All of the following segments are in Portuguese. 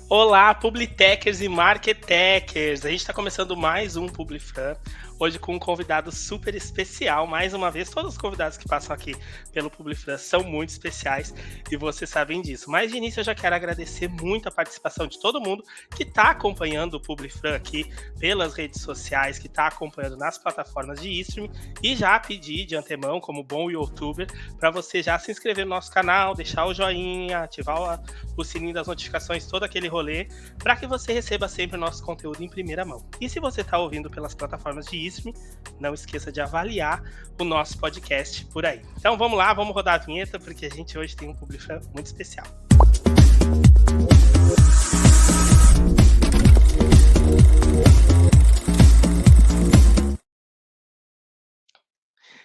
Olá, Publitechers e Marketechers! A gente está começando mais um Publifran, hoje com um convidado super especial. Mais uma vez, todos os convidados que passam aqui pelo Publifran são muito especiais e vocês sabem disso. Mas de início eu já quero agradecer muito a participação de todo mundo que está acompanhando o Publifran aqui pelas redes sociais, que está acompanhando nas plataformas de streaming e já pedir de antemão, como bom youtuber, para você já se inscrever no nosso canal, deixar o joinha, ativar o sininho das notificações, todo aquele rolê, para que você receba sempre o nosso conteúdo em primeira mão. E se você está ouvindo pelas plataformas de streaming, não esqueça de avaliar o nosso podcast por aí. Então vamos lá, vamos rodar a vinheta, porque a gente hoje tem um público muito especial.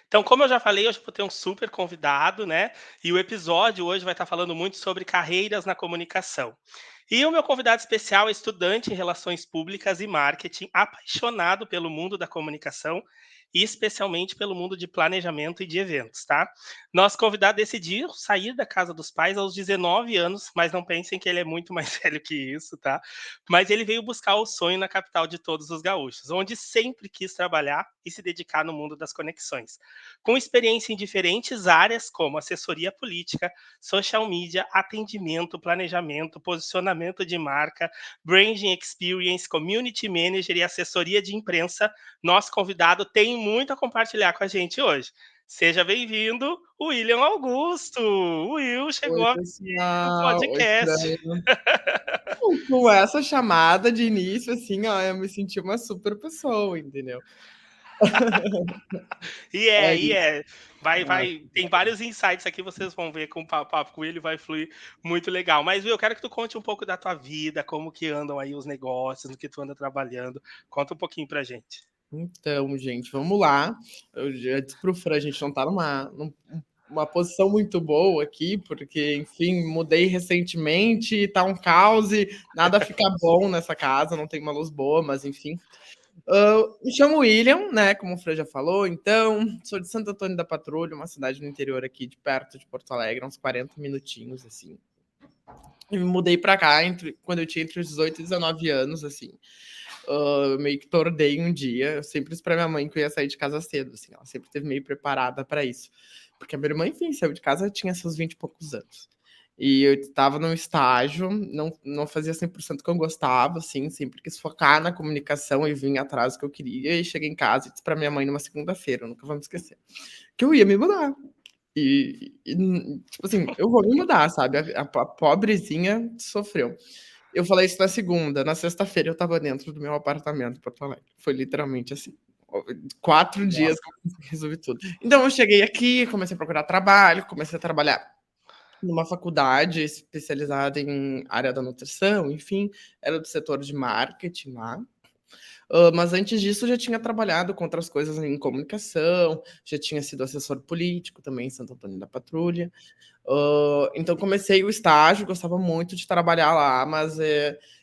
Então, como eu já falei, hoje eu vou ter um super convidado, né? E o episódio hoje vai estar falando muito sobre carreiras na comunicação. E o meu convidado especial é estudante em Relações Públicas e Marketing, apaixonado pelo mundo da comunicação e especialmente pelo mundo de planejamento e de eventos, tá? Nosso convidado decidiu sair da casa dos pais aos 19 anos, mas não pensem que ele é muito mais velho que isso, tá? Mas ele veio buscar o sonho na capital de todos os gaúchos, onde sempre quis trabalhar e se dedicar no mundo das conexões. Com experiência em diferentes áreas, como assessoria política, social media, atendimento, planejamento, posicionamento de marca, branding experience, community manager e assessoria de imprensa, nosso convidado tem muito a compartilhar com a gente hoje. Seja bem-vindo, William Augusto. O Will chegou Oi, aqui no pessoal. Oi, podcast. Fran. Com essa chamada de início, assim, ó, eu me senti uma super pessoa, entendeu? E É é, e isso. é. Tem vários insights aqui, vocês vão ver com o papo com ele, vai fluir muito legal. Mas, Will, eu quero que tu conte um pouco da tua vida, como que andam aí os negócios, no que tu anda trabalhando. Conta um pouquinho pra gente. Então, gente, vamos lá. Eu já disse pro Fran, a gente não tá numa posição muito boa aqui, porque, enfim, mudei recentemente, tá um caos e nada fica bom nessa casa, não tem uma luz boa, mas enfim. Me chamo William, né? Como o Fran já falou, então, sou de Santo Antônio da Patrulha, uma cidade no interior aqui, de perto de Porto Alegre, uns 40 minutinhos, assim. E me mudei pra cá quando eu tinha entre os 18 e 19 anos, assim. Eu meio que tordei um dia. Eu sempre disse pra minha mãe que eu ia sair de casa cedo, assim. Ela sempre esteve meio preparada para isso. Porque a minha irmã, enfim, saiu de casa, tinha seus 20 e poucos anos. E eu estava num estágio, não fazia 100% que eu gostava, assim, sempre quis focar na comunicação e vim atrás do que eu queria. E cheguei em casa e disse pra minha mãe numa segunda-feira, nunca vou me esquecer, que eu ia me mudar. Tipo assim, eu vou me mudar, sabe? A pobrezinha sofreu. Eu falei isso na segunda, na sexta-feira eu estava dentro do meu apartamento em Porto Alegre. Foi literalmente assim. 4 dias Nossa. que eu resolvi tudo. Então eu cheguei aqui, comecei a procurar trabalho, comecei a trabalhar numa faculdade especializada em área da nutrição, enfim, era do setor de marketing lá. Mas antes disso, eu já tinha trabalhado com outras coisas em comunicação, já tinha sido assessor político também em Santo Antônio da Patrulha. Então, comecei o estágio, gostava muito de trabalhar lá, mas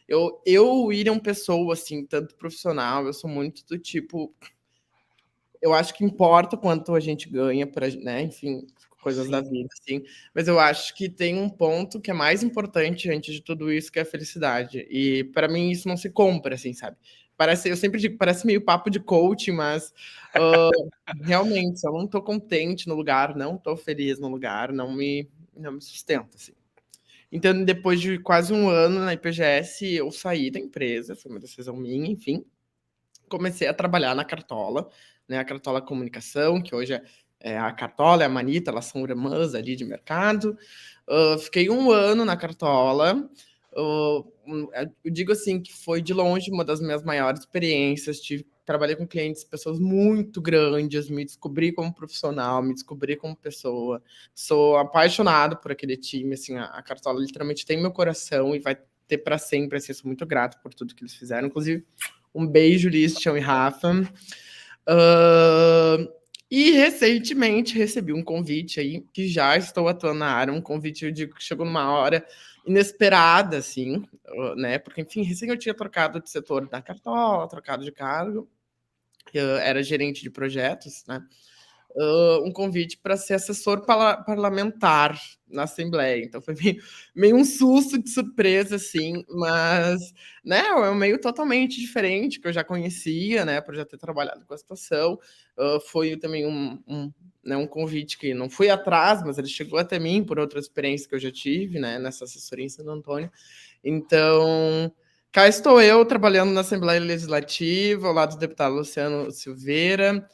eu, William, pessoa, assim, tanto profissional, eu sou muito do tipo. Eu acho que importa quanto a gente ganha, né? Enfim, coisas da Sim. vida, assim. Mas eu acho que tem um ponto que é mais importante antes de tudo isso, que é a felicidade. E para mim isso não se compra, assim, sabe? Parece, eu sempre digo, parece meio papo de coach, mas realmente, se eu não tô contente no lugar, não tô feliz no lugar, não me sustenta, assim. Então, depois de quase um ano na IPGS, eu saí da empresa, foi uma decisão minha, enfim, comecei a trabalhar na Cartola, né? A Cartola Comunicação, que hoje é a Cartola e a Manita, elas são irmãs ali de mercado. Fiquei um ano na Cartola. Eu digo assim que foi de longe uma das minhas maiores experiências. Trabalhei com clientes, pessoas muito grandes, me descobri como profissional, me descobri como pessoa. Sou apaixonado por aquele time, assim, a Cartola literalmente tem meu coração e vai ter para sempre, assim, sou muito grato por tudo que eles fizeram. Inclusive, um beijo, Liz, Tião e Rafa. E recentemente recebi um convite aí, que já estou atuando na área, um convite, eu digo, que chegou numa hora inesperada, assim, né? Porque, enfim, recém eu tinha trocado de setor da Cartola, trocado de cargo, eu era gerente de projetos, né? um convite para ser assessor parlamentar na Assembleia. Então foi meio um susto de surpresa, assim, mas né, é um meio totalmente diferente, que eu já conhecia, né, por já ter trabalhado com a situação. Foi também né, um convite que não fui atrás, mas ele chegou até mim por outra experiência que eu já tive, né, nessa assessoria em Santo Antônio. Então, cá estou eu trabalhando na Assembleia Legislativa, ao lado do deputado Luciano Silveira.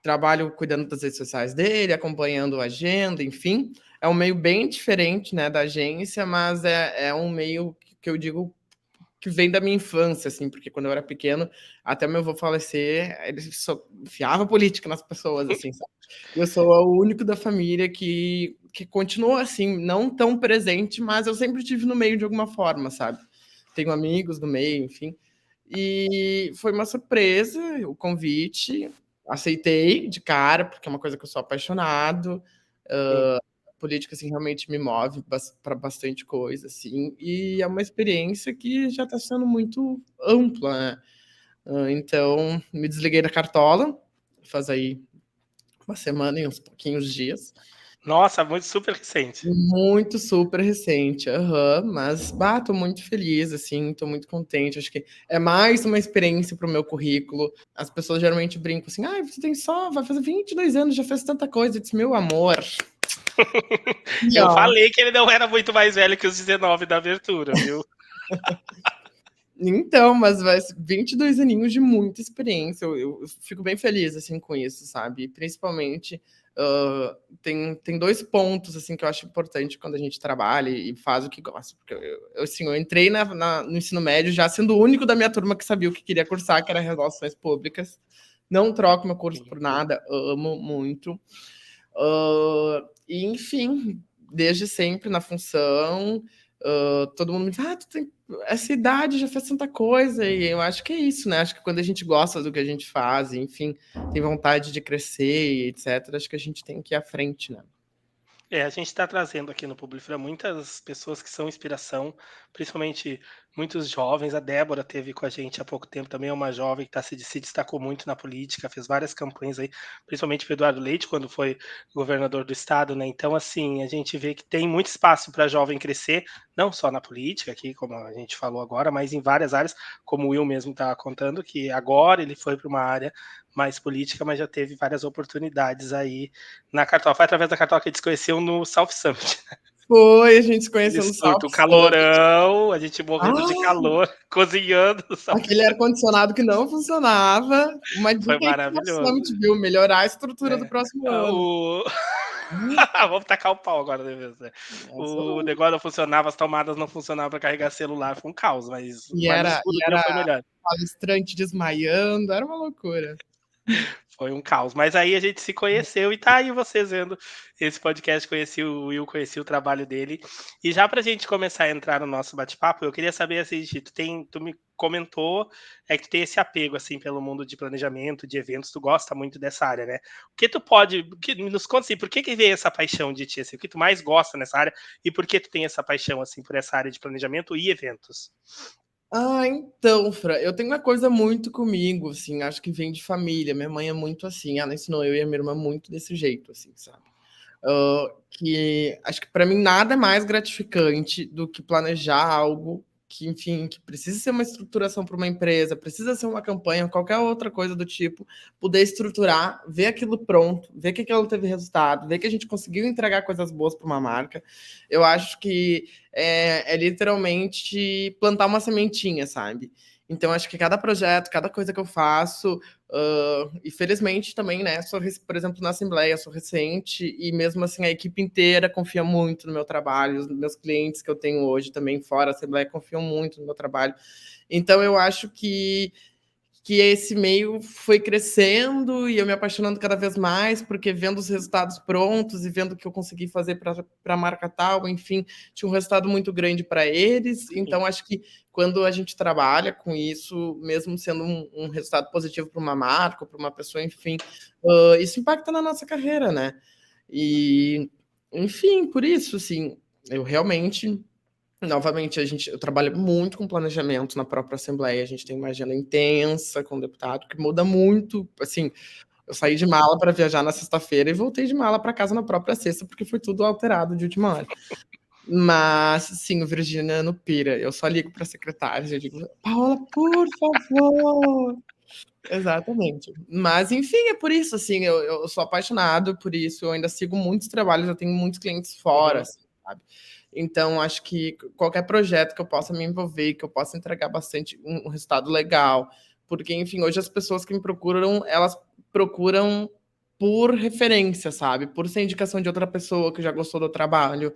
Trabalho cuidando das redes sociais dele, acompanhando a agenda, enfim. É um meio bem diferente, né, da agência, mas é um meio que eu digo que vem da minha infância, assim, porque quando eu era pequeno, até meu avô falecer, ele só enfiava política nas pessoas, assim, sabe? Eu sou o único da família que continua, assim, não tão presente, mas eu sempre estive no meio de alguma forma, sabe? Tenho amigos no meio, enfim. E foi uma surpresa o convite, aceitei de cara, porque é uma coisa que eu sou apaixonado. Sim. Política, assim, realmente me move para bastante coisa, assim, e é uma experiência que já está sendo muito ampla, né? Então, me desliguei da cartola, faz aí uma semana e uns pouquinhos dias. Nossa, muito super recente. Muito super recente, aham, mas, tô muito feliz, assim, tô muito contente, acho que é mais uma experiência para o meu currículo. As pessoas geralmente brincam assim: "Ai, você tem só vai fazer 22 anos, já fez tanta coisa", eu disse: "Meu amor, e Eu ó". falei que ele não era muito mais velho que os 19 da abertura, viu? Então, mas vai 22 aninhos de muita experiência, eu fico bem feliz, assim, com isso, sabe, principalmente, tem 2 pontos, assim, que eu acho importante quando a gente trabalha e faz o que gosta, porque assim, eu entrei no ensino médio já sendo o único da minha turma que sabia o que queria cursar, que era relações públicas, não troco meu curso Sim. por nada, amo muito. E enfim, desde sempre na função, todo mundo me diz: "Ah, tu tem essa idade, já fez tanta coisa", e eu acho que é isso, né, acho que quando a gente gosta do que a gente faz, e, enfim, tem vontade de crescer e etcétera, acho que a gente tem que ir à frente, né. É, a gente está trazendo aqui no Publifra muitas pessoas que são inspiração, principalmente muitos jovens. A Débora teve com a gente há pouco tempo também, é uma jovem que se destacou muito na política, fez várias campanhas aí, principalmente para Eduardo Leite, quando foi governador do estado, né? Então, assim, a gente vê que tem muito espaço para jovem crescer, não só na política, aqui, como a gente falou agora, mas em várias áreas, como o Will mesmo estava contando, que agora ele foi para uma área mais política, mas já teve várias oportunidades aí na Cartola. Foi através da Cartola que a gente se conheceu no South Summit. Foi, a gente se conheceu no Isso, South o Summit. calorão, a gente morrendo de Ah, calor, cozinhando no South aquele Summit. ar-condicionado que não funcionava. Uma Foi dica aí para o South maravilhoso. Summit, viu, melhorar a estrutura do É. próximo Ah, ano. o... Hum, Vamos tacar o pau agora, né, mesmo, né? O Arrasou. negócio não funcionava, as tomadas não funcionavam para carregar celular, foi um caos, E mas no era segundo dia foi melhor. palestrante desmaiando, era uma loucura. Foi um caos. Mas aí a gente se conheceu e tá aí vocês vendo esse podcast, conheci o Will, conheci o trabalho dele. E já pra gente começar a entrar no nosso bate-papo, eu queria saber assim, Gi, tu me comentou que tu tem esse apego assim pelo mundo de planejamento, de eventos, tu gosta muito dessa área, né? O que tu pode, nos conta assim, por que veio essa paixão de ti, assim, o que tu mais gosta nessa área e por que tu tem essa paixão assim por essa área de planejamento e eventos? Então, Fran, eu tenho uma coisa muito comigo, assim, acho que vem de família. Minha mãe é muito assim, ela ensinou eu e a minha irmã muito desse jeito, assim, sabe? Que acho que para mim nada é mais gratificante do que planejar algo que, enfim, que precisa ser uma estruturação para uma empresa, precisa ser uma campanha, qualquer outra coisa do tipo, poder estruturar, ver aquilo pronto, ver que aquilo teve resultado, ver que a gente conseguiu entregar coisas boas para uma marca. Eu acho que é literalmente plantar uma sementinha, sabe? Então, acho que cada projeto, cada coisa que eu faço, e felizmente também, né, por exemplo, na Assembleia, sou recente e mesmo assim a equipe inteira confia muito no meu trabalho, os meus clientes que eu tenho hoje também fora da Assembleia confiam muito no meu trabalho. Então eu acho que esse meio foi crescendo e eu me apaixonando cada vez mais, porque vendo os resultados prontos e vendo o que eu consegui fazer para a marca tal, enfim, tinha um resultado muito grande para eles. Então, acho que quando a gente trabalha com isso, mesmo sendo um resultado positivo para uma marca, para uma pessoa, enfim, isso impacta na nossa carreira, né? E, enfim, por isso, assim, eu realmente novamente, eu trabalho muito com planejamento na própria Assembleia. A gente tem uma agenda intensa com o deputado, que muda muito, assim, Eu saí de mala para viajar na sexta-feira e voltei de mala para casa na própria sexta, porque foi tudo alterado de última hora. Mas, sim, o virginiano pira. Eu só ligo para secretários e eu digo, Paola, por favor. Exatamente. Mas, enfim, é por isso, assim, eu sou apaixonado por isso, eu ainda sigo muitos trabalhos, eu tenho muitos clientes fora, Uhum. assim, sabe? Então, acho que qualquer projeto que eu possa me envolver, que eu possa entregar bastante um resultado legal, porque, enfim, hoje as pessoas que me procuram, elas procuram por referência, sabe? Por ser indicação de outra pessoa que já gostou do trabalho.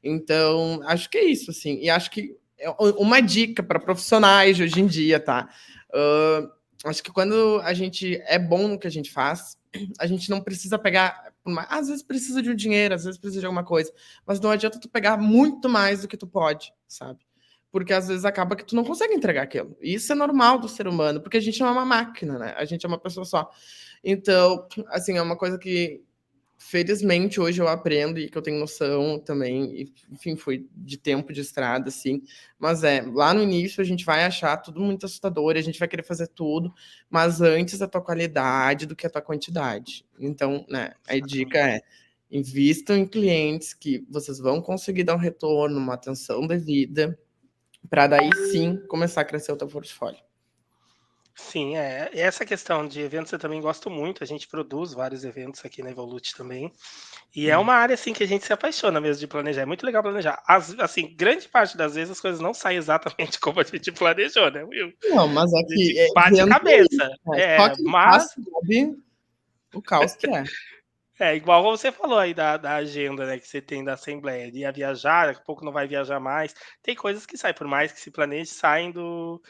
Então, acho que é isso, assim. E acho que é uma dica para profissionais de hoje em dia, tá? Uh, acho que quando a gente é bom no que a gente faz, a gente não precisa pegar. Às vezes precisa de um dinheiro, às vezes precisa de alguma coisa, mas não adianta tu pegar muito mais do que tu pode, sabe? Porque às vezes acaba que tu não consegue entregar aquilo. E isso é normal do ser humano, porque a gente não é uma máquina, né? A gente é uma pessoa só. Então, assim, é uma coisa que felizmente hoje eu aprendo e que eu tenho noção também, e, enfim, foi de tempo de estrada, assim, mas lá no início a gente vai achar tudo muito assustador, a gente vai querer fazer tudo, mas antes a tua qualidade do que a tua quantidade. Então, né, a dica Exatamente. invistam em clientes que vocês vão conseguir dar um retorno, uma atenção devida, para daí sim começar a crescer o teu portfólio. Sim, e essa questão de eventos eu também gosto muito, a gente produz vários eventos aqui na Evolute também, e é uma área, assim, que a gente se apaixona mesmo de planejar, é muito legal planejar. Assim, grande parte das vezes as coisas não saem exatamente como a gente planejou, né, Will? Não, mas é A que gente bate evento é isso, cabeça. né? Só quem faz Mas sabe o caos que é. igual você falou aí da agenda, né, que você tem da assembleia, de ia viajar, daqui a pouco não vai viajar mais. Tem coisas que saem, por mais que se planeje, saem do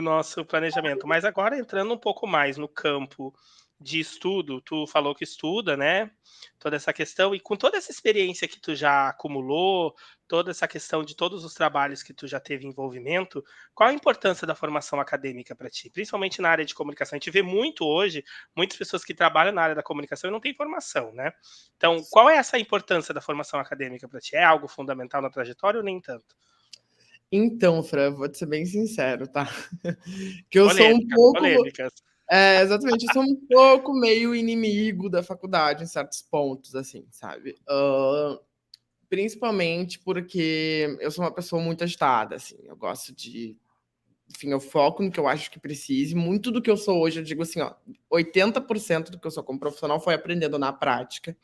nosso planejamento. Mas agora entrando um pouco mais no campo de estudo, tu falou que estuda, né, toda essa questão, e com toda essa experiência que tu já acumulou, toda essa questão de todos os trabalhos que tu já teve envolvimento, qual a importância da formação acadêmica para ti? Principalmente na área de comunicação. A gente vê muito hoje muitas pessoas que trabalham na área da comunicação e não têm formação, né? Então, qual é essa importância da formação acadêmica para ti? É algo fundamental na trajetória ou nem tanto? Então, Fran, vou te ser bem sincero, tá? Que eu sou um Polêmicas, pouco. polêmicas. Exatamente, eu sou um pouco meio inimigo da faculdade em certos pontos, assim, sabe? Principalmente porque eu sou uma pessoa muito agitada, assim. Eu gosto de. Enfim, eu foco no que eu acho que precise. Muito do que eu sou hoje, eu digo assim, ó, 80% do que eu sou como profissional foi aprendendo na prática,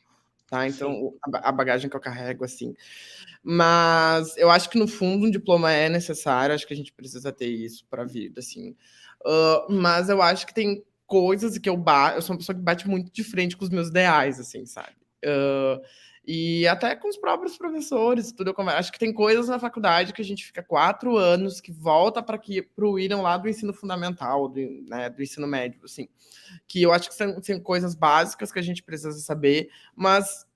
tá? Então, Sim, a bagagem que eu carrego, assim. Mas eu acho que no fundo um diploma é necessário, acho que a gente precisa ter isso para a vida, assim. Mas eu acho que tem coisas que eu sou uma pessoa que bate muito de frente com os meus ideais, assim, sabe? E até com os próprios professores, tudo acho que tem coisas na faculdade que a gente fica 4 anos, que volta para o irem lá do ensino fundamental, né, do ensino médio, assim, que eu acho que são coisas básicas que a gente precisa saber, mas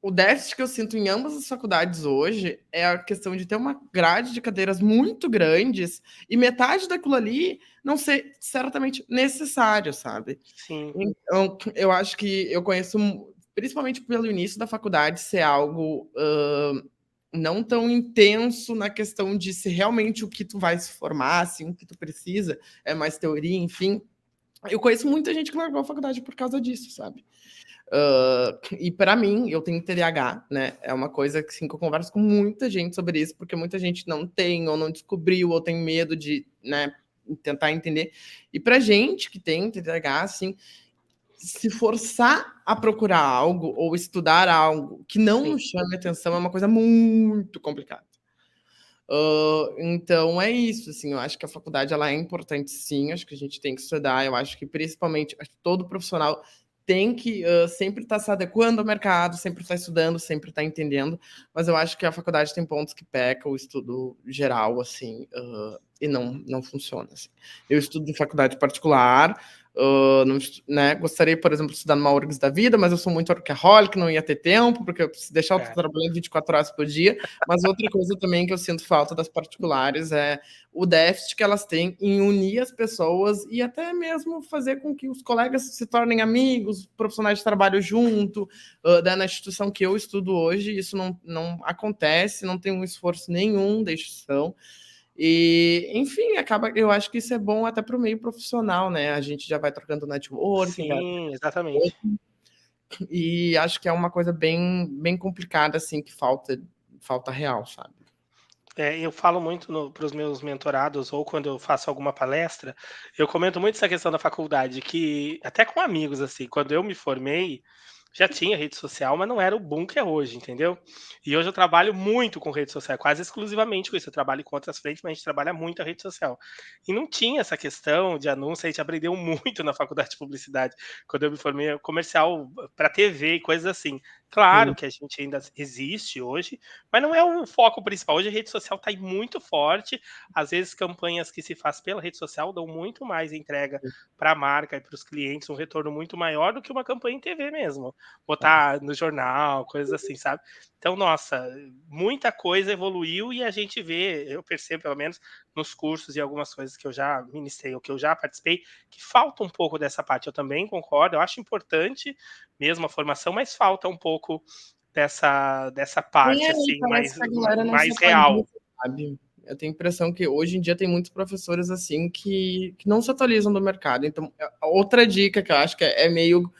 o déficit que eu sinto em ambas as faculdades hoje é a questão de ter uma grade de cadeiras muito grandes e metade daquilo ali não ser certamente necessário, sabe? sim, Então, eu acho que eu conheço, principalmente pelo início da faculdade, ser algo não tão intenso na questão de se realmente o que tu vai se formar, assim, o que tu precisa, é mais teoria, enfim. Eu conheço muita gente que largou a faculdade por causa disso, sabe? E para mim, eu tenho TDAH, né? É uma coisa que, assim, que eu converso com muita gente sobre isso, porque muita gente não tem, ou não descobriu, ou tem medo de, né, tentar entender. E pra gente que tem TDAH, assim, se forçar a procurar algo ou estudar algo que não sim. nos chame atenção é uma coisa muito complicada. Então é isso, assim, eu acho que a faculdade ela é importante sim, acho que a gente tem que estudar, eu acho que principalmente acho que todo profissional tem que sempre estar se adequando ao mercado, sempre estar estudando, sempre estar entendendo, mas eu acho que a faculdade tem pontos que peca o estudo geral, assim, e não funciona. Assim. Eu estudo em faculdade particular, não, né, gostaria, por exemplo, de estudar numa URGS da vida, mas eu sou muito workaholic, não ia ter tempo, porque eu preciso deixar eu É, trabalhando 24 horas por dia, mas outra coisa também que eu sinto falta das particulares é o déficit que elas têm em unir as pessoas e até mesmo fazer com que os colegas se tornem amigos, profissionais de trabalho junto. Na instituição que eu estudo hoje, isso não acontece, não tem um esforço nenhum da instituição. E, enfim, eu acho que isso é bom até para o meio profissional, né? A gente já vai trocando networking, Sim, exatamente. e acho que é uma coisa bem complicada, assim, que falta real, sabe? Eu falo muito para os meus mentorados ou quando eu faço alguma palestra, eu comento muito essa questão da faculdade, que até com amigos, assim, quando eu me formei, já tinha rede social, mas não era o boom que é hoje, entendeu? E hoje eu trabalho muito com rede social, quase exclusivamente com isso. Eu trabalho com outras frentes, mas a gente trabalha muito a rede social. E não tinha essa questão de anúncio, a gente aprendeu muito na faculdade de publicidade. Quando eu me formei, comercial para TV e coisas assim. Claro Sim, que a gente ainda existe hoje, mas não é o foco principal. Hoje a rede social está muito forte. Às vezes, campanhas que se faz pela rede social dão muito mais entrega para a marca e para os clientes, um retorno muito maior do que uma campanha em TV mesmo. Botar no jornal, coisas assim, sabe? Então, nossa, muita coisa evoluiu e a gente vê, eu percebo pelo menos nos cursos e algumas coisas que eu já ministrei ou que eu já participei, que falta um pouco dessa parte. Eu também concordo, eu acho importante mesmo a formação, mas falta um pouco dessa parte assim parece mais, que a galera não se mais real. atualiza, sabe? Eu tenho a impressão que hoje em dia tem muitos professores assim que não se atualizam do mercado. Então, outra dica que eu acho que é meio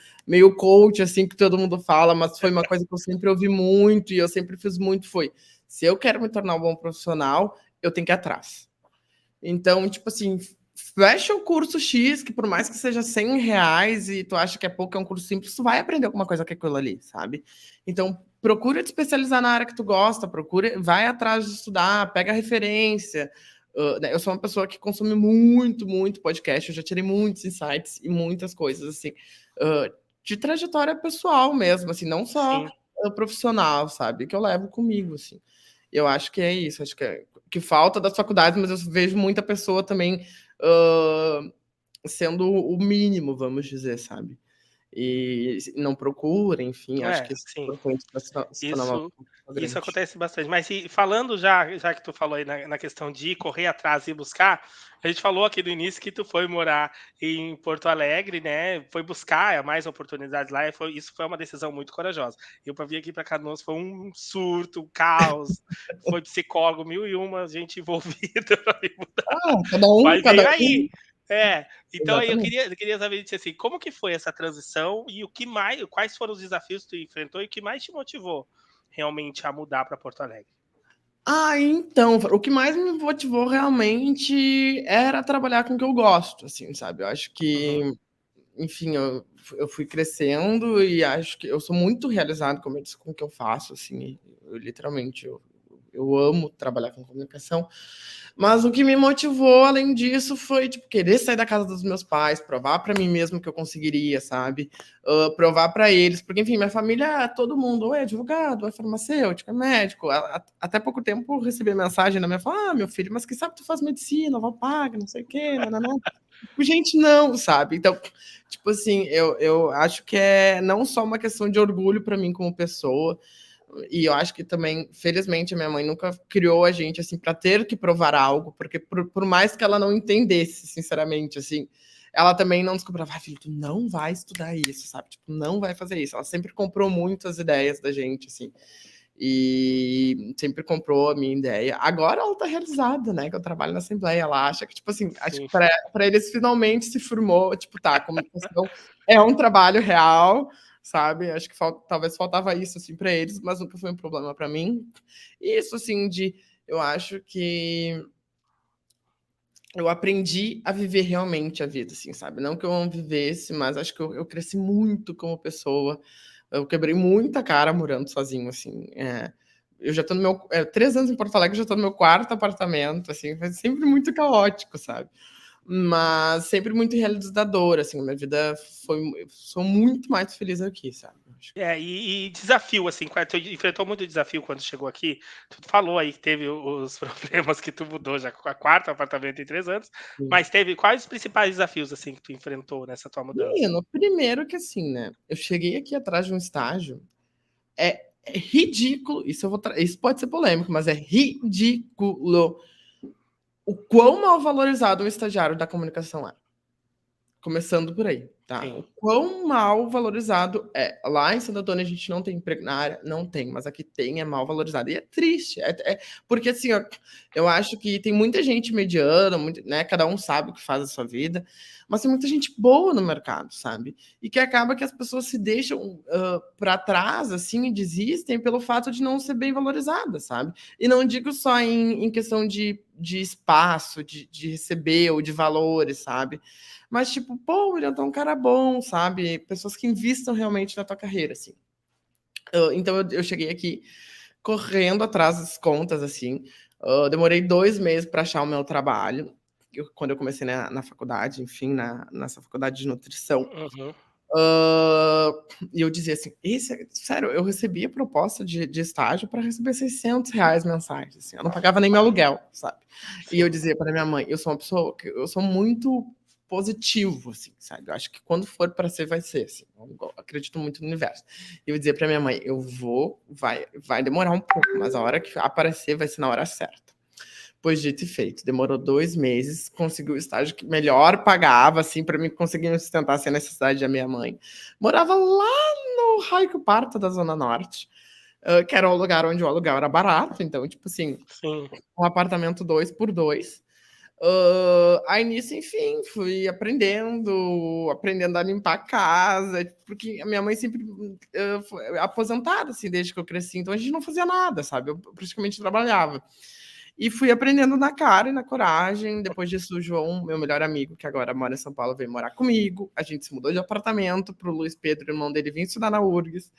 coach, assim, que todo mundo fala, mas foi uma coisa que eu sempre ouvi muito e eu sempre fiz muito, foi se eu quero me tornar um bom profissional, eu tenho que ir atrás. Então, tipo assim, fecha o curso X, que por mais que seja R$ 100 e tu acha que é pouco, é um curso simples, tu vai aprender alguma coisa com aquilo ali, sabe? Então, procura te especializar na área que tu gosta, vai atrás de estudar, pega referência. Eu sou uma pessoa que consome muito podcast, eu já tirei muitos insights e muitas coisas, assim, de trajetória pessoal mesmo, assim, não só Sim. profissional, sabe? Que eu levo comigo, assim. Eu acho que é isso, acho que falta das faculdades, mas eu vejo muita pessoa também sendo o mínimo, vamos dizer, sabe? E não procura, enfim, acho que isso é Sim. importante para se tornar uma Isso pessoa isso grande. acontece bastante. Mas e falando já que tu falou aí na questão de correr atrás e buscar, a gente falou aqui no início que tu foi morar em Porto Alegre, né, foi buscar mais oportunidades lá e isso foi uma decisão muito corajosa. Eu para vir aqui para Canoas foi um surto, um caos, foi psicólogo, 1001 gente envolvida para me mudar, Ah, cada um, mas cada veio aí. um. É, então aí eu Exatamente. queria eu queria saber de ti, assim, como que foi essa transição e quais foram os desafios que tu enfrentou e o que mais te motivou realmente a mudar para Porto Alegre? Ah, então, o que mais me motivou realmente era trabalhar com o que eu gosto, assim, sabe? Eu acho que, Uhum, enfim, eu fui crescendo e acho que eu sou muito realizado, como eu disse, com o que eu faço, assim, literalmente, eu amo trabalhar com comunicação, mas o que me motivou, além disso, foi, tipo, querer sair da casa dos meus pais, provar para mim mesmo que eu conseguiria, sabe? Provar para eles, porque, enfim, minha família, todo mundo, ou é advogado, ou é farmacêutico, é médico. Até pouco tempo eu recebi mensagem da minha família, meu filho, mas que sabe que tu faz medicina, vai paga, não sei o quê, nananã. Gente, não, sabe? Então, tipo assim, eu acho que é não só uma questão de orgulho para mim como pessoa, e eu acho que também, felizmente, a minha mãe nunca criou a gente assim para ter que provar algo, porque por mais que ela não entendesse, sinceramente, assim, ela também não descobriu, ah, filho, tu não vai estudar isso, sabe? Tipo, não vai fazer isso. Ela sempre comprou muitas ideias da gente, assim, e sempre comprou a minha ideia. Agora ela tá realizada, né? Que eu trabalho na Assembleia. Ela acha que, tipo assim, acho que sim. para eles finalmente se firmou, tipo, tá, a comunicação é um trabalho real, sabe? Acho que talvez faltava isso, assim, para eles, mas nunca foi um problema para mim. E isso, assim, eu acho que eu aprendi a viver realmente a vida, assim, sabe? Não que eu não vivesse, mas acho que eu cresci muito como pessoa. Eu quebrei muita cara morando sozinho, assim. Eu já tô no meu 3 anos em Porto Alegre, já tô no meu quarto apartamento, assim, foi sempre muito caótico, sabe? Mas sempre muito realizador, assim, minha vida sou muito mais feliz aqui, sabe? Acho. E desafio, assim, tu enfrentou muito desafio quando chegou aqui? Tu falou aí que teve os problemas que tu mudou já com a quarto apartamento em 3 anos, mas teve quais os principais desafios, assim, que tu enfrentou nessa tua mudança? Menino, primeiro que assim, né? Eu cheguei aqui atrás de um estágio. É ridículo. Isso pode ser polêmico, mas é ridículo o quão mal valorizado um estagiário da comunicação é. Começando por aí. tá? O Sim. quão mal valorizado é. Lá em Santo Antônio a gente não tem emprego na área, não tem, mas aqui tem, é mal valorizado. E é triste, porque assim, ó, eu acho que tem muita gente mediana, muito, né? Cada um sabe o que faz a sua vida, mas tem muita gente boa no mercado, sabe? E que acaba que as pessoas se deixam para trás, assim, e desistem pelo fato de não ser bem valorizadas, sabe? E não digo só em questão de espaço, de receber ou de valores, sabe? Mas, tipo, pô, William, tu é um cara bom, sabe? Pessoas que investam realmente na tua carreira, assim. Então, eu cheguei aqui correndo atrás das contas, assim. Demorei 2 meses para achar o meu trabalho. Quando eu comecei na faculdade, enfim, nessa faculdade de nutrição. Uhum. Uh, e eu dizia assim, sério, eu recebia proposta de estágio para receber R$ 600 mensais, assim, eu não pagava nem meu aluguel, sabe? E eu Sim. dizia para minha mãe, eu sou uma pessoa que eu sou muito positivo, assim, sabe? Eu acho que quando for para ser, vai ser, assim. Eu acredito muito no universo. E eu dizia para minha mãe, vai demorar um pouco, mas a hora que aparecer vai ser na hora certa. Pois dito e feito, demorou 2 meses, consegui o estágio que melhor pagava, assim, para mim conseguir me sustentar sem a necessidade da minha mãe. Morava lá no Raio que Parto da Zona Norte, que era o lugar onde o aluguel era barato, então, tipo assim, Sim. um apartamento 2 por 2. Aí nisso, enfim, fui aprendendo a limpar a casa, porque a minha mãe sempre foi aposentada, assim, desde que eu cresci, então a gente não fazia nada, sabe? Eu praticamente trabalhava. E fui aprendendo na cara e na coragem. Depois disso, o João, meu melhor amigo, que agora mora em São Paulo, veio morar comigo. A gente se mudou de apartamento para o Luiz Pedro, irmão dele, vir estudar na URGS.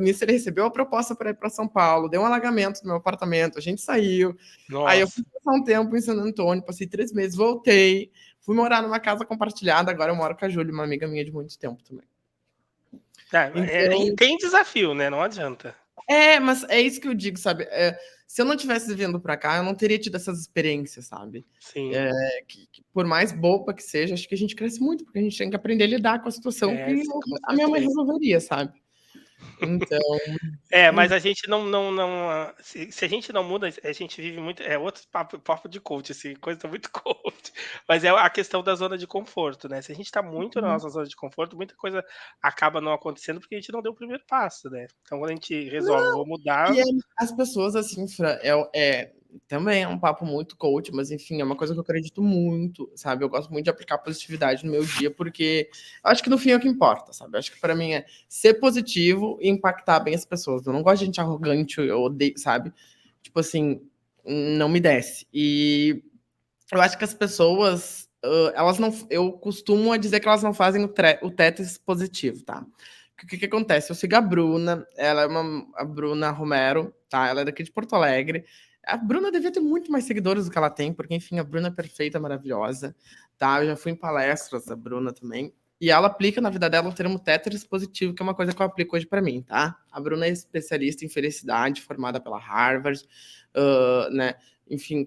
Nisso, ele recebeu a proposta para ir para São Paulo, deu um alagamento no meu apartamento, a gente saiu. Aí eu fui Nossa. passar um tempo em Santo Antônio, passei 3 meses, voltei. Fui morar numa casa compartilhada, agora eu moro com a Júlia, uma amiga minha de muito tempo também. Então, Tem desafio, né? Não adianta. mas é isso que eu digo, sabe? Se eu não tivesse vindo pra cá, eu não teria tido essas experiências, sabe? Sim. Que por mais boba que seja, acho que a gente cresce muito, porque a gente tem que aprender a lidar com a situação que Com a minha mãe certeza. resolveria, sabe? Então, é Mas a gente não se a gente não muda, a gente vive muito outro papo de coach, assim, coisa muito coach. Mas é a questão da zona de conforto, né, se a gente tá muito na nossa zona de conforto, muita coisa acaba não acontecendo, porque a gente não deu o primeiro passo, né. Então quando a gente resolve: "Vou mudar". e as pessoas, assim, Fran, também é um papo muito coach, mas enfim, é uma coisa que eu acredito muito, sabe? Eu gosto muito de aplicar positividade no meu dia, porque eu acho que no fim é o que importa, sabe? Eu acho que para mim é ser positivo e impactar bem as pessoas. Eu não gosto de gente arrogante, eu odeio, sabe? Tipo assim, não me desce. E eu acho que as pessoas, elas não. Eu costumo a dizer que elas não fazem o Tetris positivo, tá? O que acontece? Eu sigo a Bruna, ela é a Bruna Romero, tá? Ela é daqui de Porto Alegre. A Bruna devia ter muito mais seguidores do que ela tem, porque, enfim, a Bruna é perfeita, maravilhosa, tá? Eu já fui em palestras da Bruna também. E ela aplica na vida dela o termo Tetris positivo, que é uma coisa que eu aplico hoje para mim, tá? A Bruna é especialista em felicidade, formada pela Harvard, né? Enfim,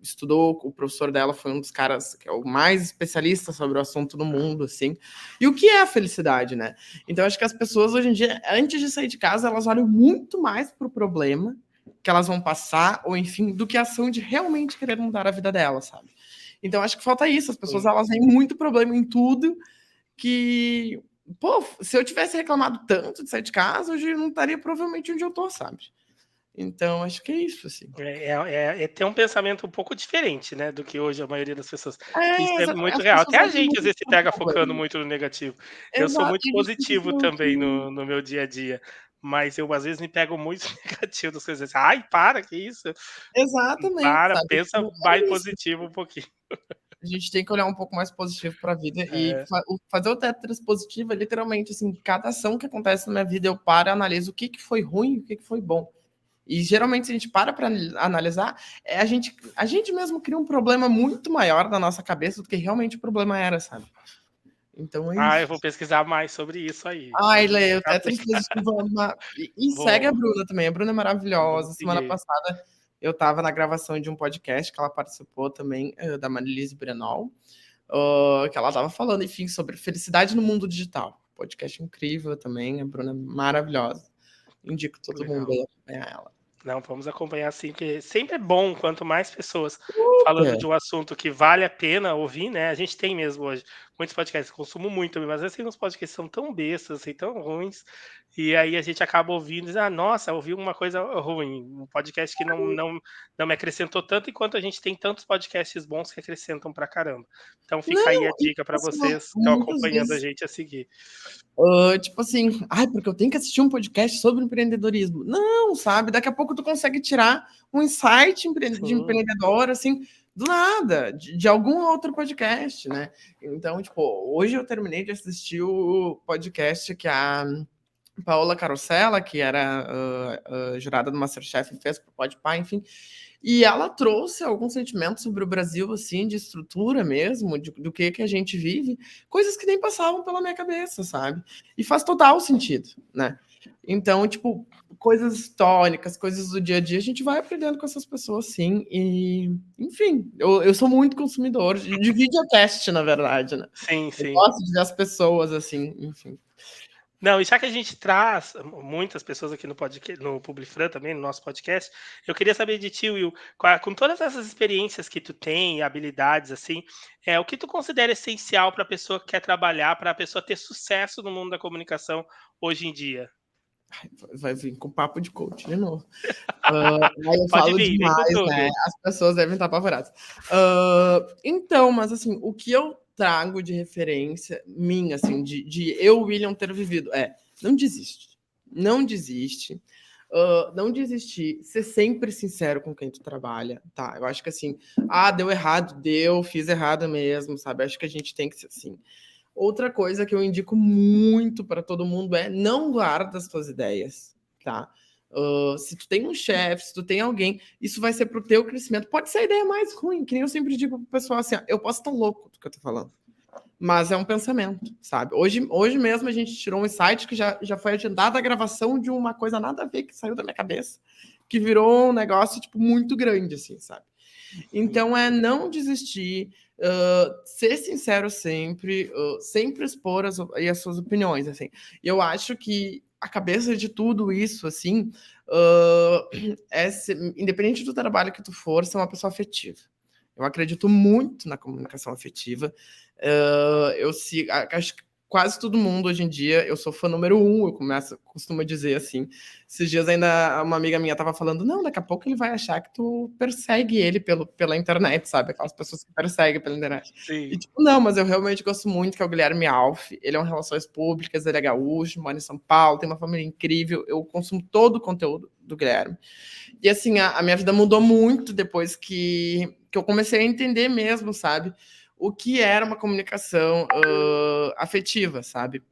estudou, o professor dela foi um dos caras que é o mais especialista sobre o assunto no mundo, assim. E o que é a felicidade, né? Então, acho que as pessoas hoje em dia, antes de sair de casa, elas olham muito mais para o problema que elas vão passar, ou enfim, do que a ação de realmente querer mudar a vida delas, sabe? Então, acho que falta isso. As pessoas, Sim. elas veem muito problema em tudo que, pô, se eu tivesse reclamado tanto de sair de casa, hoje eu não estaria provavelmente onde eu tô, sabe? Então, acho que é isso, assim. É ter um pensamento um pouco diferente, né, do que hoje a maioria das pessoas, que isso é Exatamente. muito As real. Até pessoas a olham gente às muito vezes se para o pega focando problema. muito no negativo. Eu sou Exato, muito e a gente positivo esqueceu também que no meu dia a dia, mas eu às vezes me pego muito negativo das coisas. "Ai, para, que isso? exatamente, Para, sabe, pensa tipo, mais é isso. positivo um pouquinho". A gente tem que olhar um pouco mais positivo para a vida e É. fazer o Tetris positivo é literalmente, assim, cada ação que acontece na minha vida, eu paro e analiso o que que foi ruim e o que que foi bom. E geralmente se a gente para analisar, a gente mesmo cria um problema muito maior na nossa cabeça do que realmente o problema era, sabe. Então é Eu isso. vou pesquisar mais sobre isso aí, Ai, vou Lê, o Tetris aplicar. positivo é uma e segue a Vou, Bruna também, a Bruna é vou maravilhosa. Semana seguir. passada eu estava na gravação de um podcast que ela participou também, da Marilise Brenol, que ela estava falando, enfim, sobre felicidade no mundo digital. Podcast incrível também, a Bruna é maravilhosa. Indico todo mundo Legal. aí a acompanhar ela. Não, vamos acompanhar sim, porque sempre é bom quanto mais pessoas falando Super. de um assunto que vale a pena ouvir, né, a gente tem mesmo hoje muitos podcasts, consumo muito também, mas às vezes tem uns podcasts que são tão bestas, assim, tão ruins, e aí a gente acaba ouvindo e diz: "Ah, nossa, ouvi uma coisa ruim, um podcast que não me acrescentou tanto", enquanto a gente tem tantos podcasts bons que acrescentam pra caramba. Então fica aí a Não, e dica pra assim, vocês que estão muitas acompanhando a vezes, gente a seguir. tipo assim, ai, porque eu tenho que assistir um podcast sobre empreendedorismo. Não, sabe? Daqui a pouco tu consegue tirar um insight de Sim. empreendedor, assim, do nada, de algum outro podcast, né? Então, tipo, hoje eu terminei de assistir o podcast que a Paola Carosella, que era jurada do MasterChef, fez pro Podpah, enfim. E ela trouxe alguns sentimentos sobre o Brasil, assim, de estrutura mesmo, do que a gente vive, coisas que nem passavam pela minha cabeça, sabe? E faz total sentido, né? Então, tipo, coisas históricas, coisas do dia a dia, a gente vai aprendendo com essas pessoas, sim. E, enfim, eu sou muito consumidor de videocast, na verdade, né? Sim, Eu sim. gosto de ver as pessoas, assim, enfim. Não, e já que a gente traz muitas pessoas aqui no Publifran também, no nosso podcast, eu queria saber de ti, Will, com todas essas experiências que tu tem e habilidades, assim, o que tu considera essencial para a pessoa que quer trabalhar, para a pessoa ter sucesso no mundo da comunicação hoje em dia? Vai vir com papo de coach de novo. Aí eu Pode falo vir, vem com demais, né? tudo. As pessoas devem estar apavoradas. Então, mas assim, o que eu trago de referência minha, assim, de eu, William, ter vivido não desiste. Não desiste. Não desistir, ser sempre sincero com quem tu trabalha, tá? Eu acho que assim, deu errado, fiz errado mesmo, sabe? Acho que a gente tem que ser assim. Outra coisa que eu indico muito para todo mundo é não guarda as tuas ideias, tá? Se tu tem um chefe, se tu tem alguém, isso vai ser pro teu crescimento. Pode ser a ideia mais ruim, que nem eu sempre digo pro pessoal assim, eu posso estar louco do que eu tô falando, mas é um pensamento, sabe? Hoje mesmo a gente tirou um insight que já foi agendada a gravação de uma coisa nada a ver que saiu da minha cabeça, que virou um negócio, tipo, muito grande, assim, sabe? Sim, Então é não desistir, ser sincero sempre, sempre expor as suas opiniões, assim. E eu acho que a cabeça de tudo isso, assim, independente do trabalho que tu for, ser uma pessoa afetiva. Eu acredito muito na comunicação afetiva. Eu sigo, acho que quase todo mundo hoje em dia, eu sou fã número um, costumo dizer assim. Esses dias ainda uma amiga minha tava falando, não, daqui a pouco ele vai achar que tu persegue ele pela internet, sabe? Aquelas pessoas que perseguem pela internet. sim. E tipo, não, mas eu realmente gosto muito, que é o Guilherme Alf. Ele é um relações públicas, ele é gaúcho, mora em São Paulo, tem uma família incrível. Eu consumo todo o conteúdo do Guilherme. E assim, a minha vida mudou muito depois que eu comecei a entender mesmo, sabe? O que era uma comunicação afetiva, sabe?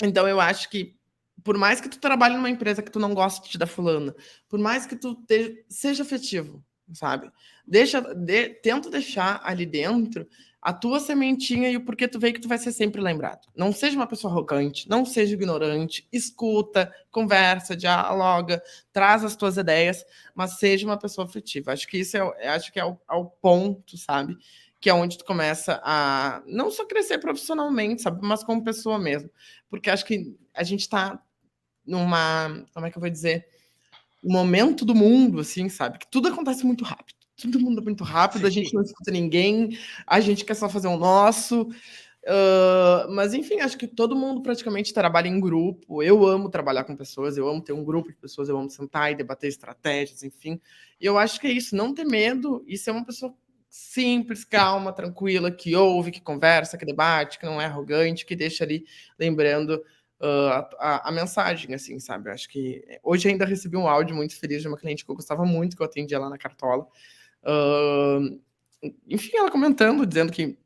Então eu acho que por mais que tu trabalhe numa empresa que tu não goste da fulana, por mais que seja afetivo, sabe? Tenta deixar ali dentro a tua sementinha e o porquê tu veio que tu vai ser sempre lembrado. Não seja uma pessoa arrogante, não seja ignorante, escuta, conversa, dialoga, traz as tuas ideias, mas seja uma pessoa afetiva. Acho que isso acho que é o ponto, sabe? Que é onde tu começa a não só crescer profissionalmente, sabe, mas como pessoa mesmo. Porque acho que a gente está numa, como é que eu vou dizer, um momento do mundo, assim, sabe? Que tudo acontece muito rápido. Todo mundo é muito rápido, a gente Sim. não escuta ninguém, a gente quer só fazer o nosso. Mas enfim, acho que todo mundo praticamente trabalha em grupo. Eu amo trabalhar com pessoas, eu amo ter um grupo de pessoas, eu amo sentar e debater estratégias, enfim. E eu acho que é isso, não ter medo e ser uma pessoa simples, calma, tranquila, que ouve, que conversa, que debate, que não é arrogante, que deixa ali lembrando a mensagem, assim, sabe? Eu acho que hoje ainda recebi um áudio muito feliz de uma cliente que eu gostava muito, que eu atendia lá na Cartola. Uh, Enfim, ela comentando, dizendo que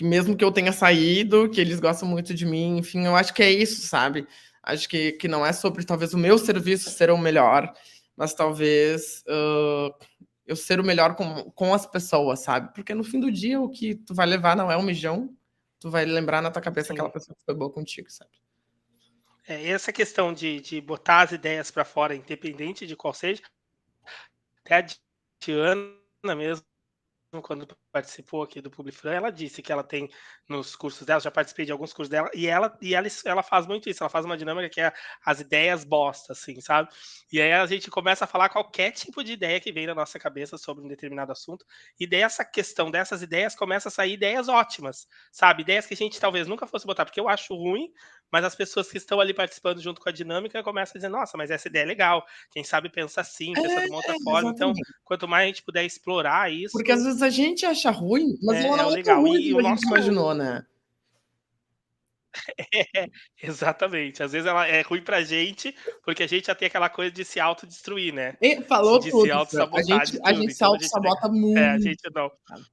mesmo que eu tenha saído, que eles gostam muito de mim, enfim, eu acho que é isso, sabe? Acho que não é sobre talvez o meu serviço ser o melhor, mas talvez eu ser o melhor com as pessoas, sabe? Porque no fim do dia o que tu vai levar não é um mijão, tu vai lembrar na tua cabeça aquela Sim. pessoa que foi boa contigo, sabe? Essa questão de botar as ideias para fora, independente de qual seja, até a Diana mesmo quando participou aqui do Publifran, ela disse que ela tem nos cursos dela, já participei de alguns cursos dela, e ela faz muito isso, ela faz uma dinâmica que é as ideias bosta, assim, sabe. E aí a gente começa a falar qualquer tipo de ideia que vem na nossa cabeça sobre um determinado assunto, e daí essa questão dessas ideias começa a sair ideias ótimas, sabe, ideias que a gente talvez nunca fosse botar, porque eu acho ruim, mas as pessoas que estão ali participando junto com a dinâmica começam a dizer: "Nossa, mas essa ideia é legal, quem sabe pensa assim, pensa de uma outra forma", então Exatamente. quanto mais a gente puder explorar Porque às isso, vezes a gente acha ruim, mas ela é não o é tão legal. ruim E como o a gente nosso imaginou, né. é, exatamente. Às vezes ela é ruim pra gente, porque a gente já tem aquela coisa de se autodestruir, né, E falou de se tudo, Fran. A autossabotar gente de a tudo, gente se então a gente tem autossabota a muito, gente não. sabe.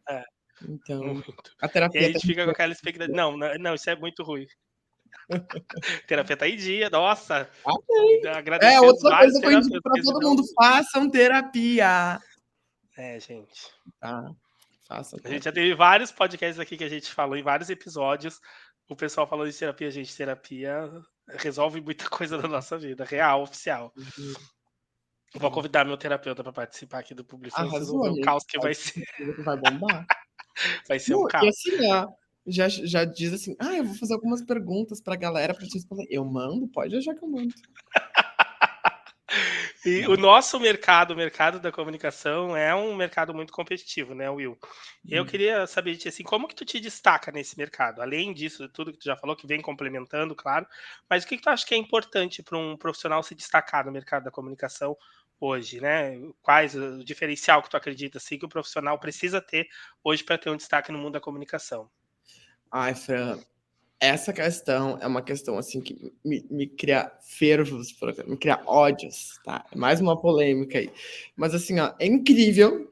É, Então, muito. a E aí terapia a tá gente em fica com dia. aquela expectativa não, não, isso é muito ruim. Terapia tá em dia, nossa, É, agradecemos outra vários coisa que eu indico terapeutas, pra porque todo mundo: senão façam terapia, gente, tá. Façam a gente já terapia. teve vários podcasts aqui que a gente falou em vários episódios, o pessoal falando de terapia, gente, terapia resolve muita coisa na nossa vida, real, oficial. Juro, Vou tá. convidar meu terapeuta para participar aqui do Publifluência, vocês vão Arrasou, ver o amigo. caos que vai Pode ser. ter certeza que vai bombar. Vai ser um Não, e caos. assim, ó, já diz assim: "Ah, eu vou fazer algumas perguntas pra galera pra te responder". Eu mando, pode achar que eu mando. E o nosso mercado, o mercado da comunicação, é um mercado muito competitivo, né, Will? Eu Hum. queria saber de ti, assim, como que tu te destaca nesse mercado? Além disso, tudo que tu já falou, que vem complementando, claro, mas o que que tu acha que é importante para um profissional se destacar no mercado da comunicação hoje, né? Quais o diferencial que tu acredita, assim, que o profissional precisa ter hoje para ter um destaque no mundo da comunicação? Ai, Fran, essa questão é uma questão, assim, que me cria fervos, por exemplo, me cria ódios, tá? É mais uma polêmica aí. Mas, assim, ó, é incrível